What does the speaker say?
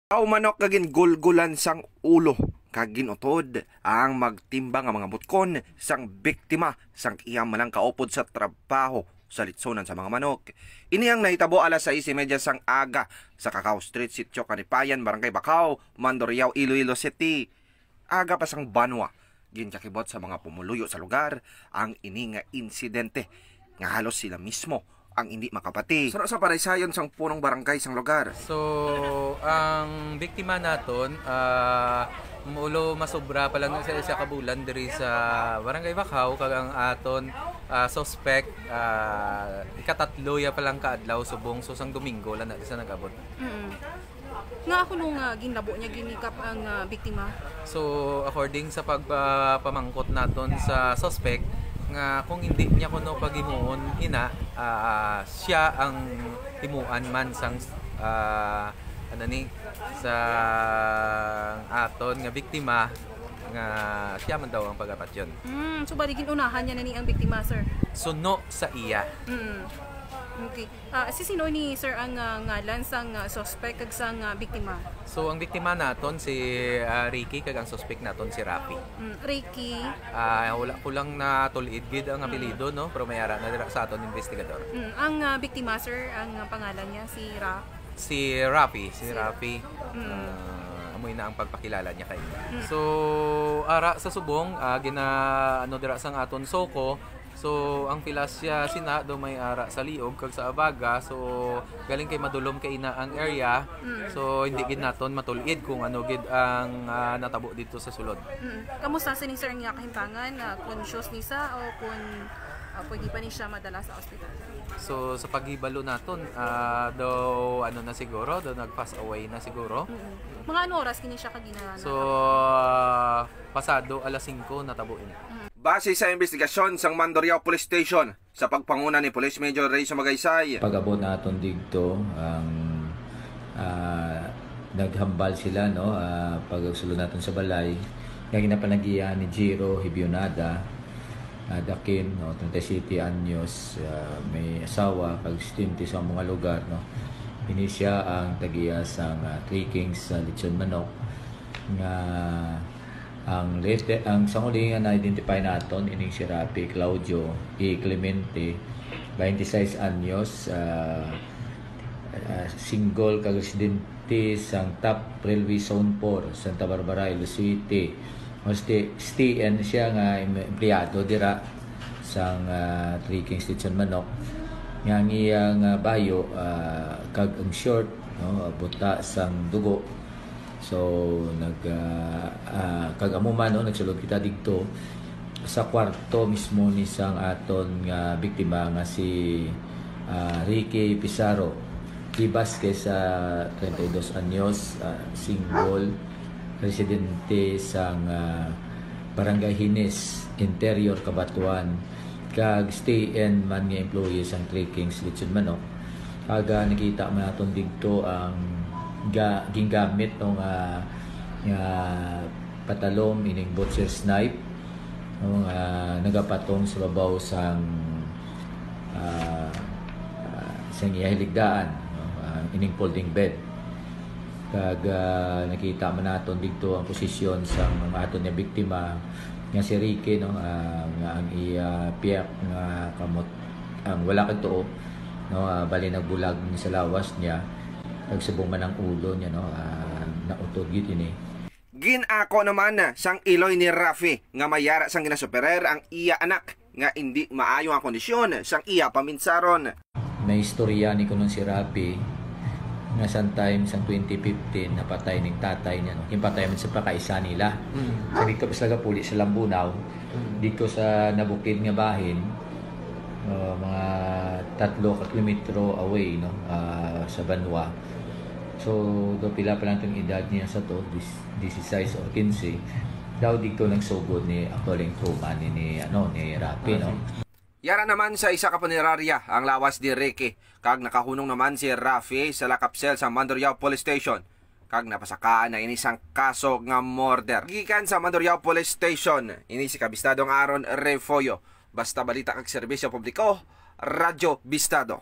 Aw manok kagin gulgulan sang ulo kagin utod ang magtimbang ang mga butkon sang biktima sang iyang manang kaupod sa trabaho sa litsonan sa mga manok. Ini ang nahitabo alas 6:30 sang aga sa Cacao Street, Sitio Kanipayan, Barangay Bacau, Mandurriao, Iloilo City. Aga pa sang banwa ginkakibot sa mga pumuluyo sa lugar ang ini nga insidente nga halos sila mismo ang hindi makapati. Sa paraysayon sang punong barangay sang lugar. So, ang biktima naton, mulo masobra pa lang sa kabulan diri sa Barangay Bacau kag ang aton suspect ikatatlo ya pa lang kaadlaw subong so sang Domingo lang sa nagabot. Nga ako nung ginlabo niya ginikap ang biktima. So, according sa pagpamangkot naton sa suspect nga kung hindi niya kuno paghimuon ina siya ang himuan man sang sa aton nga biktima nga siya man daw ang pag-apat yun. So baligin unahan niya na ni ang biktima, sir? Suno sa iya. Okay. Sino ni sir ang ngalan sang suspect kag sang biktima? So ang biktima naton si Ricky kag ang suspect naton si Rafi. Ricky. Wala ko lang na tulid gid ang apelyido no, pero may ara na dira sa aton investigador. Ang biktima, sir, ang pangalan niya si Rafi. Amoy na ang pagpakilala niya kay. So ara sa subong dira sang aton soko. So ang pilasya sina do may ara sa liog kag sa abaga, so galing kay madulom kay ina ang area. So hindi gid naton matulid kung ano gid ang natabo dito sa sulod. Kamusta sa ni sir niya kahimtangan, conscious ni sa o kung pwede pa ni siya madala sa ospital? So sa paghibalo naton daw na siguro daw nag-pass away na siguro. Mga ano oras kini siya kaginana? So pasado alas 5 natabo ini. Base sa investigasyon sang Mandurriao Police Station sa pagpanguna ni Police Major Ray Sumagaysay. Pag-abot naton dito ang naghambal sila no pagsulod naton sa balay nga ginapanagiyan ni Jiro Hibionada dakin no 37 anyos, may asawa kag stinti sa mga lugar no. Ini siya ang tagiya sang Three Kings sa Lechon Manok nga ang sanguli nga na-identify naton ining si Rafi Claudio E. Clemente, 26 anyos, single kag residente sang Top Railway Zone 4, Santa Barbara, Iloilo City. Stay siya nga empleyado dira sang Three Kings Lechon Manok. Nga ang iyang bayo kag ang short no, buta sang dugo. So kagamuman no nagsulod kita dito sa kwarto mismo ni sang aton nga biktima nga si Ricky Pizarro Tibas sa 32 anyos, single, residente sang Barangay Hines, Interior, Cabatuan, kag stay-in man nga employee sang Three Kings Lechon Manok. Kaga nakita man naton dito ang gingamit ng patalom ining butcher knife ng nagapatong sa babaw sang iyahiligdaan ining folding bed. Kag nakita man naton dito ang posisyon sang aton nga biktima nga si Ricky no, nga ang iya piyak nga kamot ang wala kag tuo no, bali nagbulag ni sa lawas niya. Nagsubong man ang ulo niya no, nautod gid ini. Ginako naman sang iloy ni Rafi nga mayara sang ginasuperer ang iya anak nga hindi maayo ang kondisyon sang iya paminsaron. May istorya ni kuno si Rafi nga sometime sang 2015 napatay ning tatay niya no. Yung patay man sa pakaisa nila. So dito sa puli sa Lambunaw, dito sa nabukid nga bahin, mga 3 kilometro away no, sa Banwa. So do pila pa lang itong edad niya sa to, 16 or 15. Daw dito nagsugod ni actually tuman ni Rafi no. Yara naman sa isa ka punerarya ang lawas di Ricky kag nakahunong naman si Rafi sa lakapsel sa Mandurriao Police Station kag napasakaan na inisang kaso nga murder. Gikan sa Mandurriao Police Station ini si kabistadong Aaron Refoyo. Basta balita kag serbisyo publiko, Radyo Bistado.